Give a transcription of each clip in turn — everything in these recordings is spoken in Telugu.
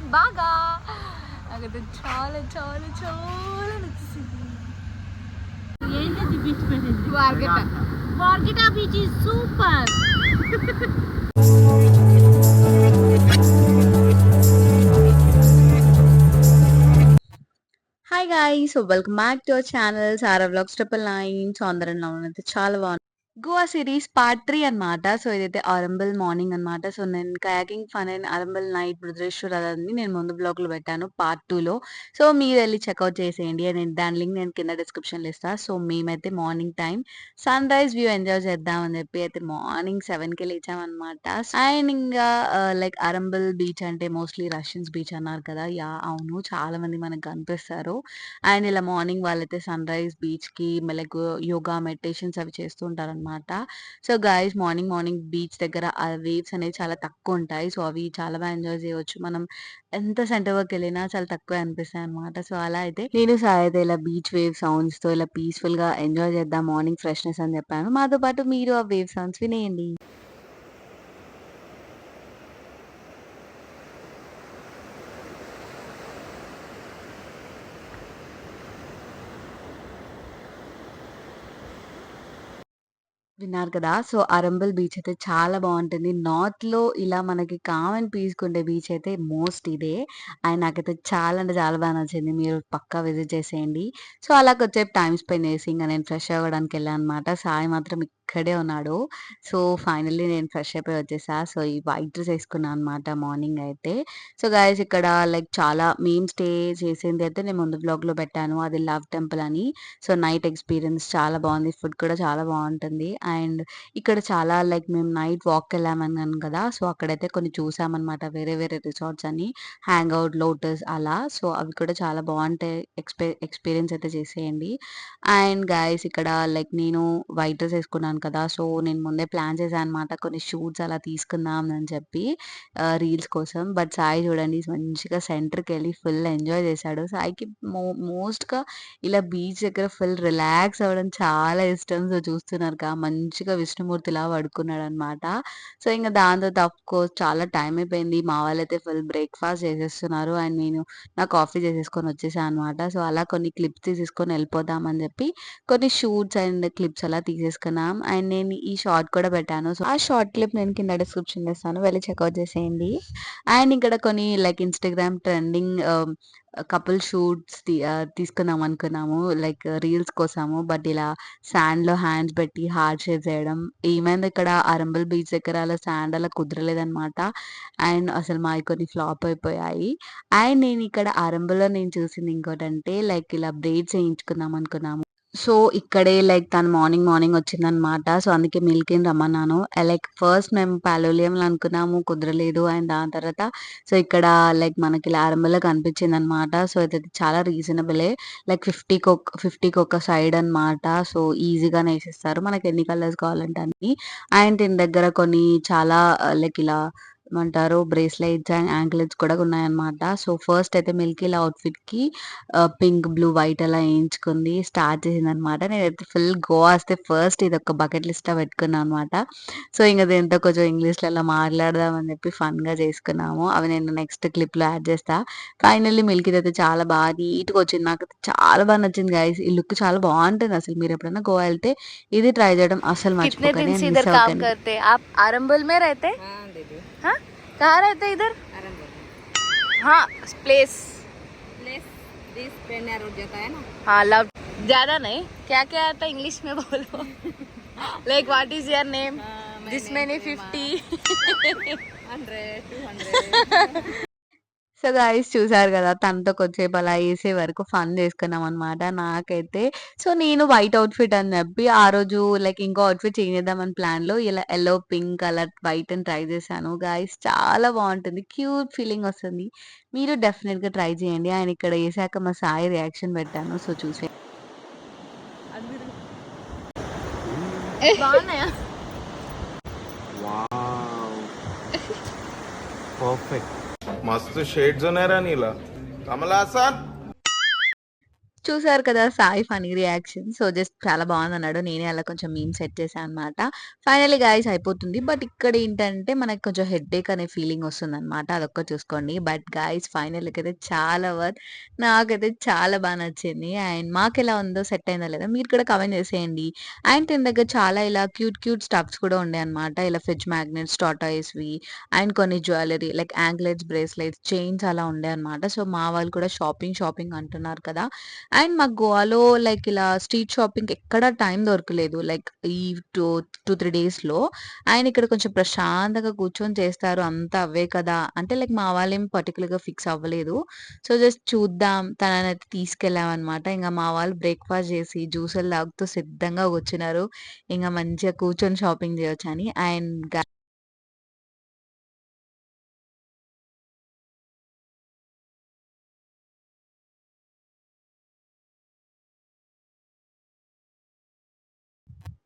బాగా నాకైతే చాలా చాలా చాలా నచ్చింది. ఏంటది బీచ్ పేరు? మార్గట. మార్గట beach is super. Hi guys, so welcome back to our channel Sara vlogs 999. So అందరం అయితే చాలా బాగుంది. గోవా సిరీస్ పార్ట్ 3 అన్నమాట. సో ఇదైతే అరంబల్ మార్నింగ్ అన్నమాట. సో నేను కయాకింగ్ ఫన్ అండ్ అరంబల్ నైట్ బృదరేశ్వర్ అదని నేను ముందు బ్లాగ్ లో పెట్టాను పార్ట్ 2 లో. సో మీరు వెళ్ళి చెక్అవుట్ చేసేయండి. నేను దాని లింక్ నేను కింద డిస్క్రిప్షన్ లో ఇస్తాను. సో మేమైతే morning time sunrise view enjoy చేద్దాం అని చెప్పి అయితే మార్నింగ్ 7 కి లేచామన్నమాట. అండ్ ఇంకా లైక్ అరంబల్ బీచ్ అంటే మోస్ట్లీ రష్యన్స్ బీచ్ అన్నారు కదా. యా అవును, చాలా మంది మనకు కనిపిస్తారు. అండ్ ఇలా మార్నింగ్ వాళ్ళైతే సన్ రైజ్ బీచ్ కి లైక్ యోగా మెడిటేషన్స్ అవి చేస్తూ ఉంటారన్నమాట. So guys morning morning beach దగ్గర ఆ వేవ్స్ అనేవి చాలా తక్కువ ఉంటాయి. సో అవి చాలా బాగా ఎంజాయ్ చేయవచ్చు. మనం ఎంత సెంటర్ వర్క్ వెళ్ళినా చాలా తక్కువ అనిపిస్తాయి అనమాట. సో అలా అయితే నేను సాయి అయితే ఇలా బీచ్ వేవ్ సౌండ్స్ తో ఇలా పీస్ఫుల్ గా ఎంజాయ్ చేద్దాం మార్నింగ్ ఫ్రెష్నెస్ అని చెప్పాను. మాతో పాటు మీరు ఆ వేవ్ సౌండ్స్ వినేయండి. విన్నారు కదా! సో, అరంబల్ బీచ్ అయితే చాలా బావుంటుంది. నార్త్‌లో ఇలా మనకి కామ్ అండ్ పీస్‌గా ఉండే బీచ్ అయితే మోస్ట్ ఇదే. అండ్ నాకైతే చాలా అంటే చాలా బాగా నచ్చింది. మీరు పక్కా విజిట్ చేసేయండి. సో, అలా కొద్దిసేపు టైమ్ స్పెండ్ చేసి ఇంక నేను ఫ్రెష్ అవ్వడానికి వెళ్ళాననమాట. సాయి మాత్రం ఇక్కడే ఉన్నాడు. సో, ఫైనల్లీ నేను ఫ్రెష్ అయిపోయి వచ్చేసా. సో, ఈ వైట్ డ్రెస్ ఏసుకున్నా అనమాట మార్నింగ్ అయితే. సో, గైస్ ఇక్కడ లైక్ చాలా మేము స్టే చేసింది అయితే నేను ముందు వ్లాగ్‌లో పెట్టాను. అది లవ్ టెంపుల్ అని. సో, నైట్ ఎక్స్‌పీరియన్స్ చాలా బావుంది. ఫుడ్ కూడా చాలా బావుంటుంది. అండ్ ఇక్కడ చాలా లైక్ మేము నైట్ వాక్‌కెళ్ళామన్నాను కదా! సో, అక్కడైతే కొన్ని చూసామన్నమాట. వేరే వేరే రిసార్ట్స్ అని. హ్యాంగ్ ఔట్, లోటస్ అలా. సో, అవి కూడా చాలా బావుంటాయి. ఎక్స్‌పీరియన్స్ అయితే చేసేయండి. అండ్ గైస్ ఇక్కడ లైక్ నేను వైట్ డ్రెస్ ఏసుకున్నాను కదా! సో, నేను ముందే ప్లాన్ చేశా అనమాట. కొన్ని షూట్స్ అలా తీసుకుందాం అని చెప్పి రీల్స్ కోసం. బట్ సాయి చూడండి మంచిగా సెంటర్‌కెళ్ళి ఫుల్ ఎంజాయ్ చేశాడు. సాయికి మోస్ట్‌గా ఇలా బీచ్ దగ్గర ఫుల్ రిలాక్స్ అవ్వడం చాలా ఇష్టం. సో, చూస్తున్నారుగా మంచిగా విష్ణుమూర్తిలా పడుకున్నాడనమాట. సో, ఇంక దాని తర్వాత ఆఫ్‌కోర్స్ చాలా టైం అయిపోయింది. మా వాళ్ళైతే ఫుల్ బ్రేక్‌ఫాస్ట్ చేసేస్తున్నారు. అండ్ నేను నా కాఫీ చేసేసుకొని వచ్చేసా అనమాట. సో, అలా కొన్ని క్లిప్స్ తీసేసుకొని వెళ్ళిపోదాం అని చెప్పి కొన్ని షూట్స్ అండ్ క్లిప్స్ అలా తీసేసుకున్నాం. అండ్ నేను ఈ షార్ట్ కూడా పెట్టాను. సో, ఆ షార్ట్ క్లిప్ నేను కింద డిస్క్రిప్షన్‌లో ఇస్తాను. వెళ్ళి చెక్‌ఔట్ చేసేయండి. అండ్ ఇక్కడ కొన్ని like Instagram trending couple shoots తీసుకుందాం అనుకున్నాము. లైక్ రీల్స్ కోసము. బట్ ఇలా సాండ్‌లో హ్యాండ్స్ పెట్టి హార్ట్ షేప్ చేయడం. ఏమైంది ఇక్కడ అరంబల్ బీచ్ దగ్గర అలా సాండ్ అలా కుదరలేదనమాట. అండ్ అసలు మాయి కొన్ని ఫ్లాప్ అయిపోయాయి. అండ్ నేను ఇక్కడ అరంబల్‌లో నేను చూసింది ఇంకోటంటే లైక్ ఇలా బ్రైడ్స్ ఏయించుకుందాం అనుకున్నాము. సో, ఇక్కడే లైక్ తను మార్నింగ్ మార్నింగ్ వచ్చిందనమాట. సో, అందుకే మిల్కీని రమ్మన్నాను. లైక్ ఫస్ట్ మేము పాలోలియంలో అనుకున్నాము కుదరలేదు. అండ్ దాని తర్వాత సో, ఇక్కడ లైక్ మనకి లారంబల్‌లో కనిపించిందనమాట. సో, ఇదైతే చాలా రీజనబులే. లైక్ 50కి ఒక సైడ్ అనమాట. సో, ఈజీగానే ఏసేస్తారు. మనకి ఎన్ని కలర్స్ కావాలంటే అన్ని. అండ్ దీని దగ్గర కొన్ని చాలా లైక్ ఇలా ఏమంటారు బ్రేస్లెట్స్ అండ్ యాంక్లెట్స్ కూడా ఉన్నాయన్నమాట. సో, ఫస్ట్ అయితే మిల్కీ అవుట్‌ఫిట్‌కి పింక్, బ్లూ, వైట్ అలా ఏయించుకుంది. స్టార్ట్ చేసిందనమాట. నేనైతే ఫుల్ గోవా వస్తే ఫస్ట్ ఇదొక బకెట్ లిస్ట్‌లో పెట్టుకున్నా అనమాట. సో, ఇంక దీంతో కొంచెం ఇంగ్లీష్‌లో అలా మాట్లాడదాం అని చెప్పి ఫన్‌గా చేసుకున్నాము. అవి నేను నెక్స్ట్ క్లిప్‌లో యాడ్ చేస్తా. ఫైనల్లీ మిల్కీదయితే చాలా బాగా నీట్‌గా వచ్చింది. నాకైతే చాలా బాగా నచ్చింది గైస్. ఈ లుక్ చాలా బావుంటుంది అసలు. మీరు ఎప్పుడైనా గోవా వెళ్తే ఇది ట్రై చేయడం అస్సలు कितने మర్చిపోకండి दिन అండ్ से మిస్ इधर काम అవ్వకండి. करते हैं आप? अरंबल में रहते? हाँ दीदी, हाँ, कहाँ रहते इधर? अरंबल हाँ, place. Place this Pena road जाता है ना. हाँ, लव. ज्यादा नहीं, क्या क्या आता इंग्लिश में बोलो. Like what is your name? This many 50. 100 200. So guys చూసారు కదా! తనతో కొద్దిసేపు అలా ఏసే వరకు ఫన్ చేసుకున్నామనమాట. నాకైతే సో నేను వైట్ అవుట్‌ఫిట్ అని చెప్పి ఆ రోజు లైక్ ఇంకో అవుట్‌ఫిట్ చేంజ్ చేద్దామని ప్లాన్‌లో ఇలా యెల్లో, పింక్ కలర్, వైట్ అని ట్రై చేశాను. గైస్ చాలా బావుంటుంది. క్యూట్ ఫీలింగ్ వస్తుంది. మీరు డెఫినిట్‌గా ట్రై చేయండి. అండ్ ఇక్కడ ఏసాక మా సాయి రియాక్షన్ పెట్టాను. సో చూసే బాగున్నాయా? वाव परफेक्ट मस्त शेड्स होणार नीला कमला हसन చూసారు కదా Sai Phani reaction. So, just చాలా బాగుందన్నాడు. నేనే అలా కొంచెం మీమ్ సెట్ చేశా అనమాట. ఫైనల్లీ గైస్ అయిపోతుంది. బట్ ఇక్కడేంటంటే మనకు కొంచెం హెడ్‌ఏక్ అనే ఫీలింగ్ వస్తుందనమాట. అదొక్కటి చూసుకోండి. బట్ గైస్ ఫైనల్‌కైతే చాలా నాకైతే చాలా నచ్చింది. అండ్ మాకెలా ఉందో సెట్ అయిందా లేదా మీరు కూడా కామెంట్ చేసేయండి. అండ్ తన దగ్గర చాలా ఇలా క్యూట్ స్టఫ్స్ కూడా ఉండేయన్నమాట. ఇలా ఫ్రిడ్జ్ మ్యాగ్నెట్స్, టార్టాయిస్‌వి అండ్ కొన్ని jewellery like anklets, bracelets, chains అలా ఉండేయన్నమాట. సో, మా వాళ్ళు కూడా షాపింగ్ అంటున్నారు కదా! అండ్ మాకు గోవాలో లైక్ ఇలా స్ట్రీట్ షాపింగ్‌కి ఎక్కడ టైం దొరకలేదు. లైక్ ఈ 2, 3 డేస్‌లో. అండ్ ఇక్కడ కొంచెం ప్రశాంతంగా కూర్చొని చేస్తారు. అంతా అవే కదా! అంటే లైక్ మా వాళ్ళేం పర్టిక్యులర్‌గా ఫిక్స్ అవ్వలేదు. సో, జస్ట్ చూద్దాం తననైతే తీసుకెళ్ళామనమాట. ఇంగ మా వాళ్ళు బ్రేక్‌ఫాస్ట్ చేసి, జ్యూసులు తాగుతూ సిద్ధంగా కూర్చున్నారు. ఇంగ మంచిగా కూర్చొని షాపింగ్ చేయొచ్చని. అండ్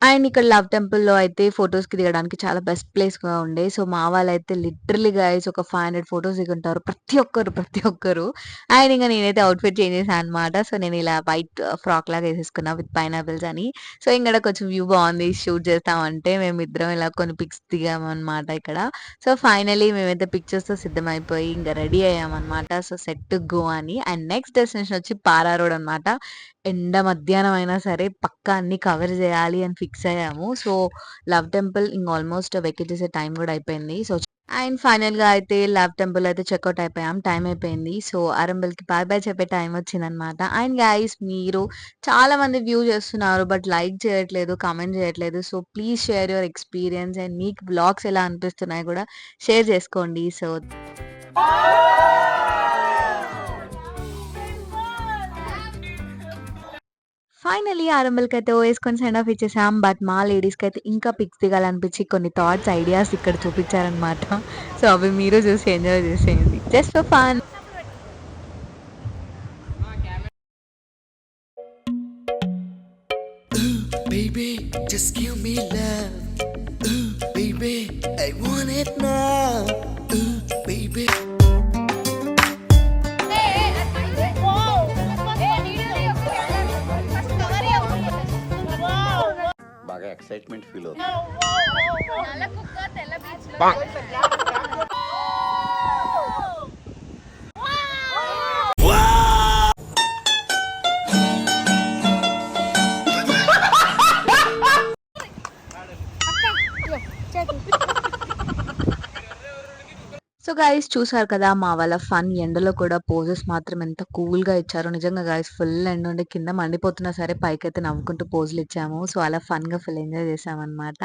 అండ్ ఇక్కడ లవ్ టెంపుల్‌లో అయితే ఫోటోస్‌కి దిగడానికి చాలా బెస్ట్ ప్లేస్‌గా ఉండే. సో, మా వాళ్ళైతే లిటరల్లీ గైస్ ఒక 500 ఫోటోస్ దిగుంటారు. ప్రతి ఒక్కరు. అండ్ ఇంక నేనైతే అవుట్‌ఫిట్ చేంజ్ చేశా అనమాట. సో, నేను ఇలా వైట్ ఫ్రాక్ లాగా ఏసేసుకున్నా విత్ పైనాపిల్స్ అని. సో, ఇక్కడ కొంచెం వ్యూ బావుంది. షూట్ చేస్తామంటే మేమిద్దరం ఇలా కొన్ని పిక్స్ దిగామనమాట ఇక్కడ. సో, ఫైనల్లీ మేమైతే పిక్చర్స్‌తో సిద్ధమైపోయి ఇంక రెడీ అయ్యామనమాట. సో, సెట్ టు గో అని. అండ్ నెక్స్ట్ డెస్టినేషన్ వచ్చి పారా రోడ్ అనమాట. ఎండ మధ్యాహ్నం అయినా సరే పక్కా అన్నీ కవర్ చేయాలి అని ఫిక్స్ అయ్యాము. సో, లవ్ టెంపుల్ ఇంక ఆల్మోస్ట్ వెకేట్ చేసే టైం గూడా అయిపోయింది. సో, అండ్ ఫైనల్‌గా అయితే లవ్ టెంపుల్ అయితే చెకౌట్ అయిపోయాం. టైం అయిపోయింది. సో, అరంబల్‌కి బాయ్ చెప్పే టైం వచ్చిందనమాట. అండ్ గైస్ మీరు చాలా మంది వ్యూ చేస్తున్నారు. బట్ లైక్ చేయట్లేదు, కామెంట్ చేయట్లేదు. So, please share your experience and మీకు వ్లాగ్స్ ఎలా అనిపిస్తున్నాయో కూడా షేర్ చేసుకోండి. సో ఫైనల్లీ ఆరంభలకైతే ఓయేసుకొని సెండ్ ఆఫ్ ఇచ్చేసాం. బట్ మా లేడీస్‌కైతే ఇంకా పిక్స్ దిగాలనిపించి కొన్ని థాట్స్, ఐడియాస్ ఇక్కడ చూపించారనమాట. సో, అవి మీరు చూసి ఎంజాయ్ చేసేయండి. Just for fun. Baby, just give me love. Ooh, baby, I want it now. Ooh, baby. బాగా ఎక్సైట్మెంట్ ఫీల్ అవుతుంది. సో గైస్ చూసారు కదా మా వాళ్ళ ఫన్ ఎండలో కూడా పోజెస్ మాత్రం ఎంత కూల్‌గా ఇచ్చారో. నిజంగా గైస్ ఫుల్ ఎండ ఉండే కింద మండిపోతున్నా సరే పైకైతే నవ్వుకుంటూ పోజులు ఇచ్చాము. సో, అలా ఫన్‌గా ఫుల్ ఎంజాయ్ చేశామనమాట.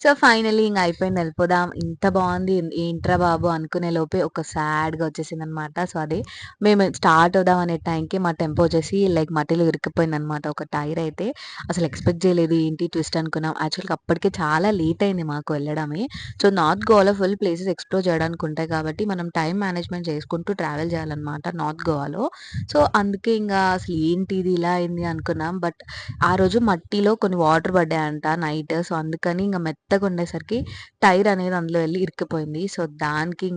సో, ఫైనల్లీ ఇంక అయిపోయింది ఎళ్ళిపోదాం. ఇంత బావుంది ఏంట్రా బాబు అనుకునే లోపే ఒక సాడ్‌గా వచ్చేసిందనమాట. సో, అది మేము స్టార్ట్ అవుదాం అనే టైంకి మా టెంపో వచ్చేసి లైక్ మట్టిలో ఇరుక్కుపోయిందనమాట. ఒక టైర్ అయితే అసలు ఎక్స్‌పెక్ట్ చేయలేదు. ఏంటి ట్విస్ట్ అనుకున్నాం. యాక్చువల్‌గా అప్పటికే చాలా లేట్ అయింది మాకు వెళ్ళడమే. సో, నార్త్ గోవాలో ఫుల్ ప్లేసెస్ ఎక్స్‌ప్లోర్ చేయడానికి ఉంటాయి కాబట్టి మనం టైమ్ మేనేజ్‌మెంట్ చేసుకుంటూ ట్రావెల్ చేయాలన్నమాట నార్త్ గోవాలో. సో, అందుకే ఇంగా అసలు ఏంటిది ఇలా అయింది అనుకున్నాం. బట్ ఆ రోజు మట్టిలో కొన్ని వాటర్ పడ్డాయంట నైట్. సో, అందుకని ఇంగ మెత్తగా ఉండేసరికి టైర్ అనేది అందులో వెళ్లి ఇరుక్కుపోయింది. సో, దానికి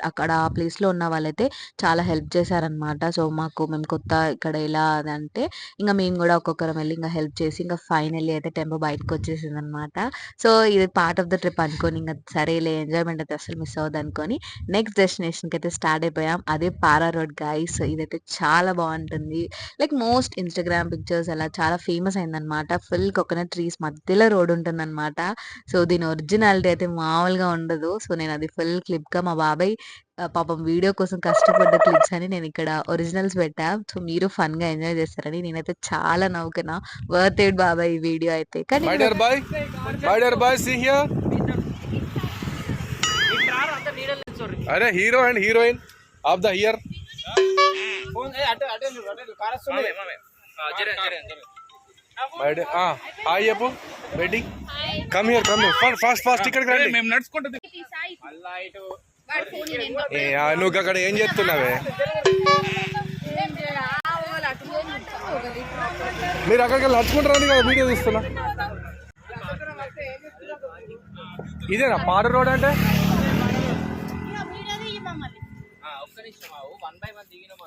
అక్కడ ఆ ప్లేస్‌లో ఉన్న వాళ్ళైతే చాలా హెల్ప్ చేశారన్నమాట. సో, మేము కొత్త ఇక్కడ ఎలా అదంటే ఇంగ మేము కూడా ఒక్కొక్కరం వెళ్లి ఇంగ హెల్ప్ చేసి ఇంగ ఫైనల్లీ అయితే టెంపో బయటకొచ్చేసిందన్నమాట. సో, ఇది పార్ట్ ఆఫ్ ద ట్రిప్ అనుకోని ఇంగ సరేలే ఎంజాయ్‌మెంట్ అయితే అస్సలు మిస్ అవ్వద్దనుకోని నెక్స్ట్ డెస్టినేషన్‌కైతే స్టార్ట్ అయిపోయాం. అదే పారా రోడ్ గైస్. ఇదైతే చాలా బావుంటుంది. లైక్ మోస్ట్ ఇన్‌స్టాగ్రామ్ పిక్చర్స్ అలా చాలా ఫేమస్ అయిందనమాట. ఫుల్ కోకోనట్ ట్రీస్ మధ్యలో రోడ్ ఉంటుందనమాట. సో, దీని ఒరిజినాలిటీ అయితే మామూలుగా ఉండదు. సో, నేను అది ఫుల్ క్లిప్‌గా మా బాబాయ్ పాపం వీడియో కోసం కష్టపడ్డ క్లిప్స్ అని నేనిక్కడ ఒరిజినల్స్ పెట్టా. సో, మీరు ఫన్‌గా ఎంజాయ్ చేస్తారని నేనైతే చాలా నవ్వుకున్నా. వర్త్ ఇట్ బాబాయ్ ఈ వీడియో అయితే. కానీ My dear boy, see here. अरे hero and heroine of the year. Hi చెప్పు రెడీ కమ్ హియర్ ఫాస్ట్ ఇక్కడికి రండి. మేము నడుచుకుంటూ నువ్వు అక్కడ ఏం చేస్తున్నావే? మీరు అక్కడికి నడుచుకుంటారని కదా వీడియో తీస్తున్నా. ఇదేనా పాడ రోడ్ అంటే?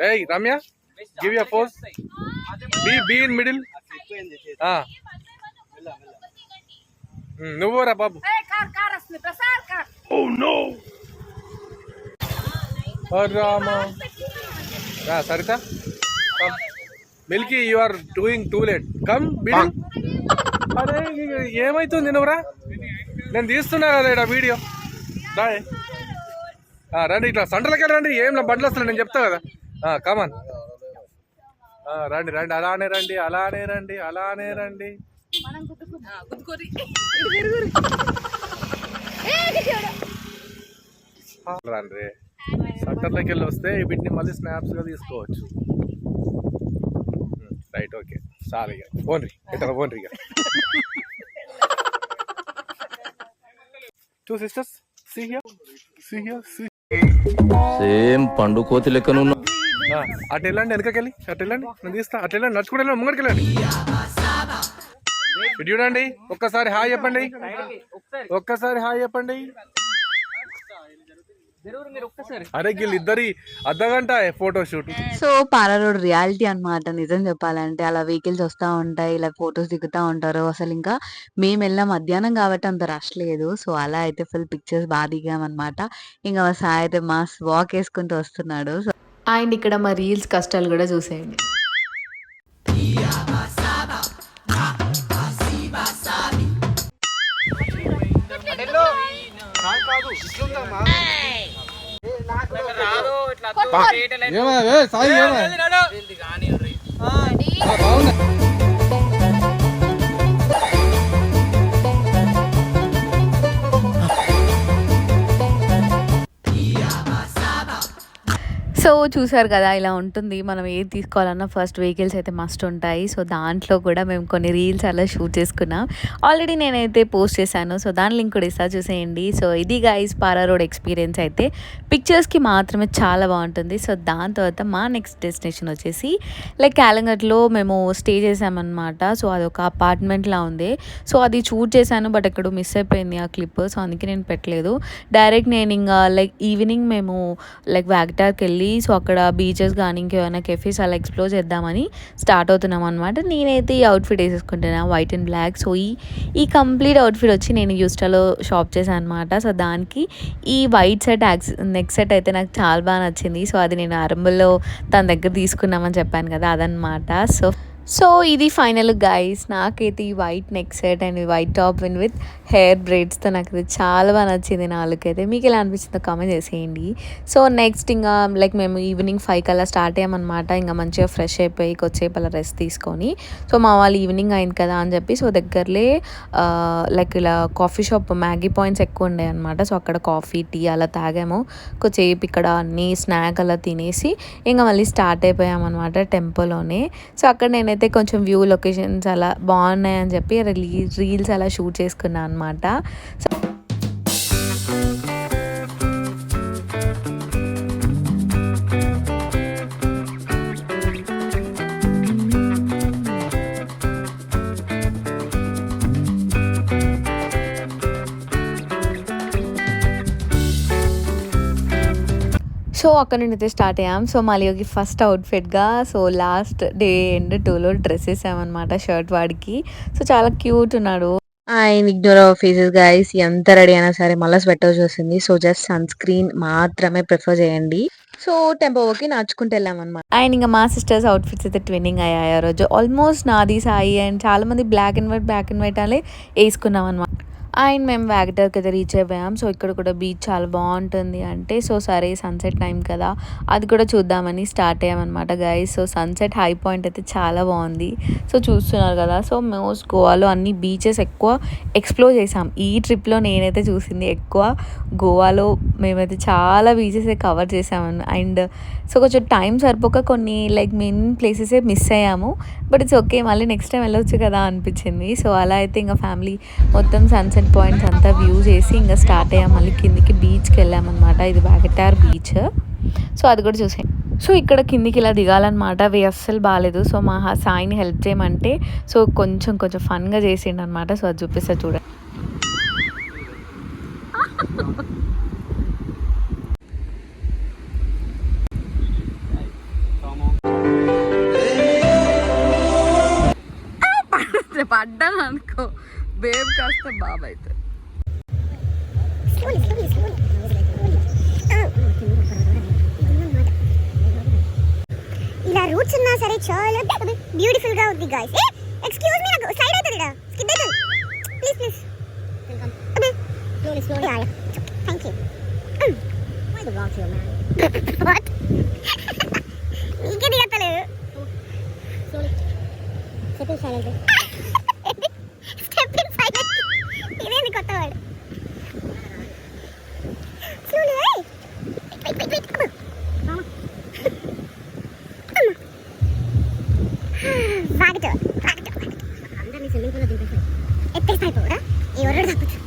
ఏయ్ Ramya give you pose. Be in middle. నువ్వురా బాబు. Oh no. Rama. Sarita milky, you are doing too late. Come middle. అరే ఏమైతుంది నువ్వురా? నేను తీస్తున్నా కదా ఇక్కడ వీడియో. రండి ఇట్లా సెంటర్లకి రండి. ఏం నా బండ్లు వస్తున్నాయి, నేను చెప్తా కదా. కమాన్ రండి రండి, అలానే రండి, అలానే రండి, అలానే రండి. రండి సెంటర్లోకి వెళ్ళి వస్తే వీటిని మళ్ళీ స్నాప్స్ గా తీసుకోవచ్చు. రైట్, ఓకే, చాలు ఇక. ఫోన్ రీ ఎట్లా ఫోన్ రీ. Two sisters, see here, see here, see. Same పండు కోతి లెక్కను. అటు వెళ్ళండి, వెనకకెళ్ళి అటు వెళ్ళండి, నేను తీస్తా. అటు వెళ్ళండి, నడుచుకుంటూ వెళ్ళండి, ముంగడికి వెళ్ళండి. ఇటు చూడండి, ఒక్కసారి హాయ్ చెప్పండి, ఒక్కసారి హాయ్ చెప్పండి. అరే వీళ్ళిద్దరి అర్ధగంట ఫోటో షూట్. సో పారా రోడ్ రియాలిటీ అన్నమాట. నిజం చెప్పాలంటే అలా వెహికల్స్ వస్తూ ఉంటాయి, ఇలా ఫొటోస్ దిగుతూ ఉంటారు. అసలు ఇంకా మేము వెళ్ళాం మధ్యాహ్నం కాబట్టి అంత రష్ లేదు. సో అలా అయితే ఫుల్ పిక్చర్స్ బాగా దిగామన్నమాట. ఇంకా మా సాయి అయితే మాస్ వాక్ వేసుకుంటూ వస్తున్నాడు. సో అండ్ ఇక్కడ మా రీల్స్ కష్టాలు కూడా చూసేయండి. సో చూసారు కదా, ఇలా ఉంటుంది. మనం ఏది తీసుకోవాలన్నా ఫస్ట్ వెహికల్స్ అయితే మస్ట్ ఉంటాయి. సో దాంట్లో కూడా మేము కొన్ని రీల్స్ అలా షూట్ చేసుకున్నాం. ఆల్రెడీ నేనైతే పోస్ట్ చేశాను, సో దాని లింక్ కూడా ఇస్తా, చూసేయండి. సో ఇది గైస్ పారా రోడ్ ఎక్స్పీరియన్స్ అయితే పిక్చర్స్కి మాత్రమే చాలా బాగుంటుంది. సో దాని తర్వాత మా నెక్స్ట్ డెస్టినేషన్ వచ్చేసి లైక్ క్యాలంగట్లో మేము స్టే చేసామన్నమాట. సో అదొక అపార్ట్మెంట్లా ఉంది. సో అది షూట్ చేశాను, బట్ ఎక్కడో మిస్ అయిపోయింది ఆ క్లిప్. సో అందుకే నేను పెట్టలేదు. డైరెక్ట్ నేను ఇంకా లైక్ ఈవినింగ్ మేము లైక్ వ్యాగటార్కి వెళ్ళి సో అక్కడ బీచెస్ కానీ ఇంకేమైనా కెఫేస్ అలా ఎక్స్ప్లోర్ చేద్దామని స్టార్ట్ అవుతున్నాం అనమాట. నేనైతే ఈ అవుట్ఫిట్ వేసేసుకుంటున్నాను, వైట్ అండ్ బ్లాక్. సో ఈ కంప్లీట్ అవుట్ఫిట్ వచ్చి నేను యూస్టాలో షాప్ చేశాను అనమాట. సో దానికి ఈ వైట్ సెట్ నెక్ సెట్ అయితే నాకు చాలా బాగా నచ్చింది. సో అది నేను ఆరంభంలో తన దగ్గర తీసుకున్నామని చెప్పాను కదా, అదనమాట. సో ఇది ఫైనల్ గైస్. నాకైతే ఈ white neck set and white top with hair బ్రేడ్స్తో నాకైతే చాలా బాగా నచ్చింది. నా లుక్ అయితే మీకు ఎలా అనిపించిందో కామెంట్ చేసేయండి. సో నెక్స్ట్ ఇంకా లైక్ మేము ఈవినింగ్ 5 కల్లా స్టార్ట్ అయ్యామన్నమాట. ఇంకా మంచిగా ఫ్రెష్ అయిపోయి కొద్దిసేపు అలా రెస్ట్ తీసుకొని, సో మా వాళ్ళు ఈవినింగ్ అయింది కదా అని చెప్పి సో దగ్గరలే లైక్ ఇలా కాఫీ షాప్ మ్యాగీ పాయింట్స్ ఎక్కువ ఉండే అనమాట. సో అక్కడ కాఫీ టీ అలా తాగాము. కొద్దిసేపు ఇక్కడ అన్ని స్నాక్ అలా తినేసి ఇంకా మళ్ళీ స్టార్ట్ అయిపోయామన్నమాట టెంపోలోనే. సో అక్కడ నేనైతే కొంచెం వ్యూ లొకేషన్స్ అలా బాగున్నాయని చెప్పి రీల్స్ అలా షూట్ చేసుకున్నాను అనమాట. సో అక్కడ నుండి అయితే స్టార్ట్ అయ్యాం. సో మళ్ళీ ఫస్ట్ అవుట్ఫిట్గా సో లాస్ట్ డే ఎండ్ 2లో డ్రెస్ వేసామన్నమాట షర్ట్ వాడికి. సో చాలా క్యూట్ ఉన్నాడు. And ignore our faces guys. ఎంత రెడీ అయినా సరే మళ్ళీ స్వెట్ వస్తుంది. సో జస్ట్ సన్ స్క్రీన్ మాత్రమే ప్రిఫర్ చేయండి. సో టెంపోకి నడుచుకుంటూ వెళ్ళామన్నమాట. అండ్ ఇంకా మా సిస్టర్స్ అవుట్ఫిట్స్ అయితే ట్విన్నింగ్ అయ్యాయి ఆ రోజు. ఆల్మోస్ట్ నాది సాయి అండ్ చాలా మంది బ్లాక్ అండ్ వైట్ అలా వేసుకున్నాం అనమాట. అండ్ మేము వ్యాగటార్కి అయితే రీచ్ అయిపోయాం. సో ఇక్కడ కూడా బీచ్ చాలా బాగుంటుంది అంటే సో సరే సన్సెట్ టైం కదా అది కూడా చూద్దామని స్టార్ట్ అయ్యామన్నమాట guys. So sunset high point అయితే చాలా బాగుంది. సో చూస్తున్నారు కదా. సో మోస్ట్ గోవాలో అన్ని బీచెస్ ఎక్కువ ఎక్స్ప్లోర్ చేసాం. ఈ ట్రిప్లో నేనైతే చూసింది ఎక్కువ గోవాలో మేమైతే చాలా బీచెస్ కవర్ చేసాము. అండ్ సో కొంచెం టైం సరిపోక కొన్ని లైక్ మెయిన్ ప్లేసెసే మిస్ అయ్యాము. బట్ ఇట్స్ ఓకే, మళ్ళీ నెక్స్ట్ టైం వెళ్ళొచ్చు కదా అనిపించింది. సో అలా అయితే ఇంకా ఫ్యామిలీ మొత్తం సన్సెట్ పాయింట్స్ అంతా వ్యూ చేసి ఇంకా స్టార్ట్ అయ్యాం. మళ్ళీ కిందికి బీచ్కి వెళ్ళామన్నమాట. ఇది వ్యాగటార్ బీచ్. సో అది కూడా చూసాం. సో ఇక్కడ కిందికి ఇలా దిగాలన్నమాట. వే అస్సలు బాగాలేదు. సో మా సాయిని హెల్ప్ చేయమంటే సో కొంచెం ఫన్గా చేసిండు అనమాట. సో అది చూపిస్తా చూడండి. పడ్డాను అనుకో బేబ్ కాస్త బాబు అవుతుంది. ఇలా రూట్స్ ఉన్నా సరే చాలా బ్యూటిఫుల్ గా ఉంది గాయ్స్. ఎక్స్క్యూజ్ మీ, నాకు సైడ్ అవుతుంది ఇక్కడ, స్కిప్ అవుతుంది. Please please welcome. Okay slowly slowly yeah thank you. Why the walk here man? What? నీకే దిగతలేదు. Slowly step in silent. Step in silent ఇదేంది కొత్త word? Slowly wait wait wait. అందరినీ స్విమ్మింగ్ పూల్లో దింపేసారు. ఎత్తేస్తాయిపోరా ఈ ఒర్రడు తప్పచ్చు.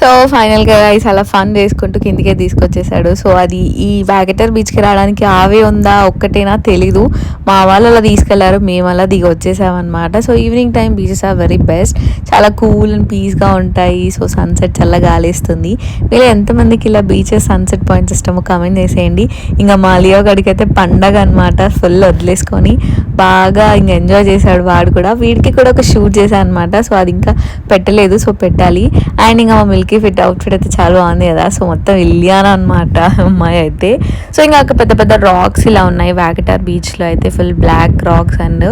సో ఫైనల్గా గైస్ అలా ఫన్ చేసుకుంటూ కిందికే తీసుకొచ్చేసాడు. సో అది ఈ వ్యాగటర్ బీచ్కి రావడానికి ఆవే ఉందా ఒక్కటేనా తెలీదు. మా వాళ్ళు అలా తీసుకెళ్లారు, మేము అలా దిగి వచ్చేసామన్నమాట. So evening time beaches are very best, చాలా కూల్ అండ్ పీస్గా ఉంటాయి. సో సన్సెట్ చల్ల గాలేస్తుంది. మీరు ఎంతమందికి ఇలా బీచెస్ సన్సెట్ పాయింట్స్ ఇష్టమో కమెంట్ చేసేయండి. ఇంకా మా లియో గడికి అయితే పండగ అనమాట, ఫుల్ వదిలేసుకొని బాగా ఇంకా ఎంజాయ్ చేశాడు వాడు కూడా. వీడికి కూడా ఒక షూట్ చేశాను అనమాట. సో అది ఇంకా పెట్టలేదు, సో పెట్టాలి. అండ్ ఇంకా మా మిల్కీ ఫిట్ అవుట్ఫిట్ అయితే చాలా బాగుంది కదా. సో మొత్తం ఇలియానా అనమాట అమ్మాయి అయితే. సో ఇంకా అక్కడ పెద్ద పెద్ద రాక్స్ ఇలా ఉన్నాయి వ్యాగటార్ బీచ్లో అయితే, full black rocks and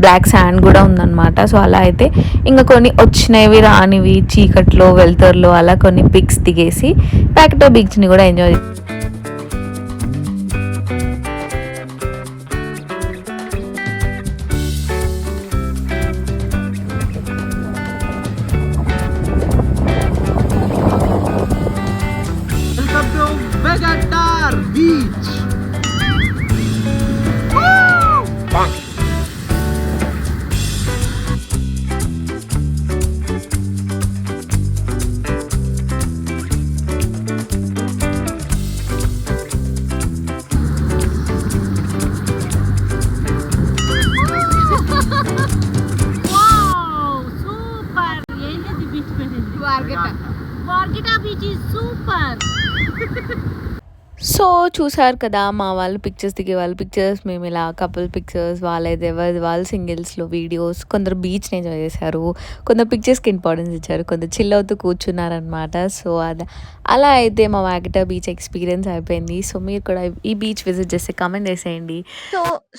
black sand కూడా ఉందన్నమాట. సో అలా అయితే ఇంకా కొన్ని వచ్చినవి రానివి చీకట్లో వెళ్తర్లో అలా కొన్ని పిక్స్ దిగేసి వ్యాగటార్ బీచ్ని కూడా ఎంజాయ్. సో చూసారు కదా మా వాళ్ళు పిక్చర్స్ దిగే వాళ్ళు పిక్చర్స్, మేము ఇలా కపుల్ పిక్చర్స్, వాళ్ళైతే వాళ్ళు సింగిల్స్లో వీడియోస్, కొందరు బీచ్ని ఎంజాయ్ చేశారు, కొందరు పిక్చర్స్కి ఇంపార్టెన్స్ ఇచ్చారు, కొందరు చిల్ అవుతూ కూర్చున్నారనమాట. సో అది అలా అయితే మా వ్యాగటార్ బీచ్ ఎక్స్పీరియన్స్ అయిపోయింది. సో మీరు కూడా ఈ బీచ్ విజిట్ చేస్తే కమెంట్ చేసేయండి.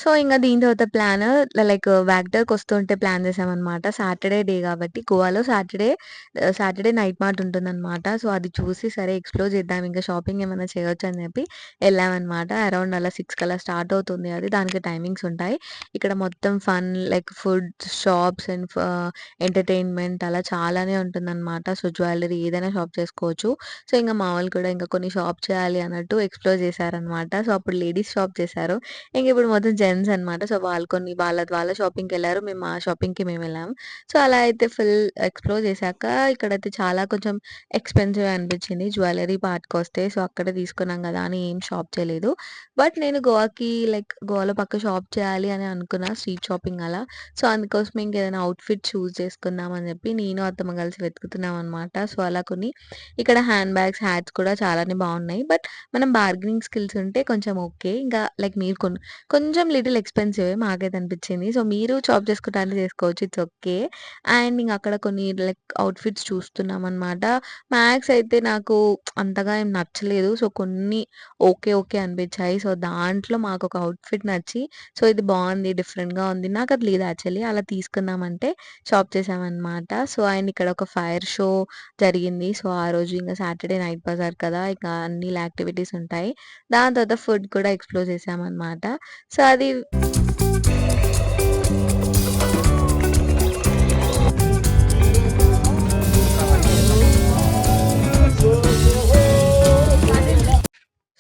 సో ఇంకా దీని తర్వాత ప్లాన్ లైక్ వ్యాగటార్కి వస్తుంటే ప్లాన్ చేసామన్నమాట. సాటర్డే డే కాబట్టి గోవాలో సాటర్డే నైట్ మార్ట్ ఉంటుందన్నమాట. సో అది చూసి సరే ఎక్స్ప్లోర్ చేద్దాం, ఇంకా షాపింగ్ ఏమైనా చేయొచ్చు అని చెప్పి వెళ్ళామన్నమాట. అరౌండ్ అలా 6 కల్లా స్టార్ట్ అవుతుంది అది, దానికి టైమింగ్స్ ఉంటాయి. ఇక్కడ మొత్తం fun like food shops and entertainment అలా చాలానే ఉంటుందన్నమాట. సో జ్యువెలరీ ఏదైనా షాప్ చేసుకోవచ్చు. సో ఇంకా మా వాళ్ళు కూడా ఇంకా కొన్ని షాప్ చేయాలి అన్నట్టు ఎక్స్ప్లోర్ చేశారనమాట. సో అప్పుడు లేడీస్ షాప్ చేశారు, ఇంక ఇప్పుడు మొత్తం జెంట్స్ అనమాట. సో వాళ్ళు కొన్ని వాళ్ళ షాపింగ్కి వెళ్ళారు, మేము మా షాపింగ్కి మేము వెళ్ళాము. సో అలా అయితే ఫుల్ ఎక్స్ప్లోర్ చేశాక ఇక్కడైతే చాలా కొంచెం ఎక్స్పెన్సివ్ అనిపించింది జ్యువెలరీ పార్ట్కి వస్తే. సో అక్కడే తీసుకున్నాం కదా అని ఏం షాప్ చేయలేదు. బట్ నేను గోవాలో పక్క షాప్ చేయాలి అని అనుకున్నా, స్ట్రీట్ షాపింగ్ అలా. సో అందుకోసం ఇంకేదైనా అవుట్ఫిట్ చూస్ చేసుకుందాం అని చెప్పి నేను అత్తమ్మ కలిసి వెతుకుతున్నాం అనమాట. సో అలా కొన్ని ఇక్కడ హ్యాండ్ బ్యాగ్స్, హ్యాట్స్ కూడా చాలానే బాగున్నాయి. బట్ మనం బార్గెనింగ్ స్కిల్స్ ఉంటే కొంచెం ఓకే. ఇంకా లైక్ మీరు కొంచెం లిటిల్ ఎక్స్పెన్సివ్ మాకైతే అనిపించింది. సో మీరు షాప్ చేసుకుంటానికి చేసుకోవచ్చు, ఇట్స్ ఓకే. అండ్ ఇంకా అక్కడ కొన్ని లైక్ అవుట్ఫిట్స్ చూస్తున్నాం అనమాట. మ్యాక్స్ అయితే నాకు అంతగా ఏం నచ్చలేదు. సో కొన్ని ఓకే అనిపించాయి. సో దాంట్లో మాకు ఒక అవుట్ఫిట్ నచ్చి, సో ఇది బాగుంది, డిఫరెంట్గా ఉంది, నాకు అది లేదు యాక్చువల్లీ, అలా తీసుకుందామంటే షాప్ చేసామన్నమాట. సో అండ్ ఇక్కడ ఒక ఫైర్ షో జరిగింది. సో ఆ రోజు ఇంకా సాటర్డే నైట్ బజార్ కదా, ఇంకా అన్ని యాక్టివిటీస్ ఉంటాయి. దాని తర్వాత ఫుడ్ కూడా ఎక్స్ప్లోర్ చేసామన్నమాట. సో అది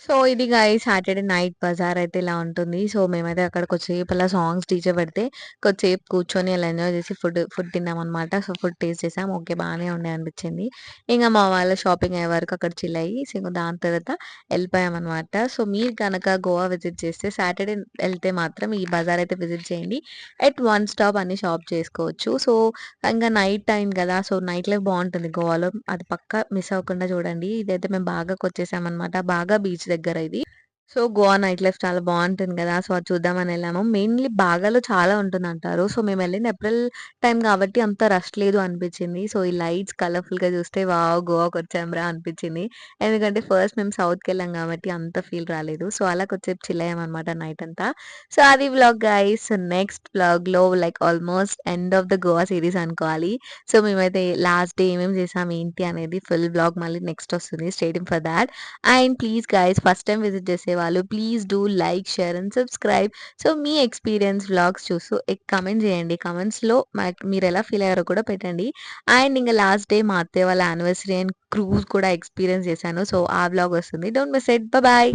సో ఇది గాయ్స్ సాటర్డే నైట్ బజార్ అయితే ఇలా ఉంటుంది. సో మేమైతే అక్కడ కొద్దిసేపు అలా సాంగ్స్ డీజే పెడితే కొద్దిసేపు కూర్చొని అలా ఎంజాయ్ చేసి ఫుడ్ తిన్నాం అనమాట. సో ఫుడ్ టేస్ట్ చేసాం, ఓకే బాగానే ఉండే అనిపించింది. ఇంకా మా వాళ్ళ షాపింగ్ అయ్యే వరకు అక్కడ చిల్ అయ్యి సో ఇంకా దాని తర్వాత వెళ్ళిపోయామన్నమాట. సో మీరు కనుక గోవా విజిట్ చేస్తే సాటర్డే వెళ్తే మాత్రం ఈ బజార్ అయితే విజిట్ చేయండి. ఎట్ వన్ స్టాప్ అన్ని షాప్ చేసుకోవచ్చు. సో ఇంకా నైట్ టైం కదా, సో నైట్ లైఫ్ బాగుంటుంది గోవాలో, అది పక్కా మిస్ అవ్వకుండా చూడండి. ఇదైతే మేము బాగా వచ్చేసామన్నమాట, బాగా బీచ్ దగ్గర ఇది. సో, గోవా నైట్ లైఫ్ చాలా బావుంటుంది గదా! సో, అది చూద్దామని ఎళ్ళాము. మెయిన్‌లీ బాగాలో చాలా ఉంటుందంటారు. సో, మేమెళ్ళింది ఏప్రిల్ టైమ్ గాబట్టి అంత రష్ లేదు అనిపిచ్చింది. సో, ఈ లైట్స్ కలర్‌ఫుల్‌గా చూస్తే వావ్! గోవాకొచ్చాంరా అనిపిచ్చింది. ఎందుకంటే ఫస్ట్ మేము సౌత్‌కెళ్ళాం గాబట్టి అంత ఫీల్ రాలేదు. సో, అలా కొద్దిసేపు చిల్ అయ్యామనమాట నైట్ అంతా. సో, అది వ్లాగ్ గైస్. నెక్స్ట్ వ్లాగ్‌లో like almost end of the Goa series అనుకోవాలి. సో, మేమైతే లాస్ట్ డే ఏమేమి చేసాం ఏంటి అనేది ఫుల్ వ్లాగ్ మళ్ళీ నెక్స్ట్ వస్తుంది. Stay tune for that. And please guys first time visit చేసేవాళ్ళు please do like, share and subscribe. So, మీ ఎక్స్‌పీరియన్స్ వ్లాగ్స్ చూస్తూ కామెంట్ చేయండి. కామెంట్స్‌లో మీరెలా ఫీల్ అయ్యారో కూడా పెట్టండి. అండ్ ఇంక లాస్ట్ డే మా అత్తయ్య వాళ్ళ యానివర్సరీ అండ్ క్రూజ్ కూడా ఎక్స్‌పీరియన్స్ చేశాను. సో, ఆ వ్లాగ్ వస్తుంది. Don't miss it. బాయ్.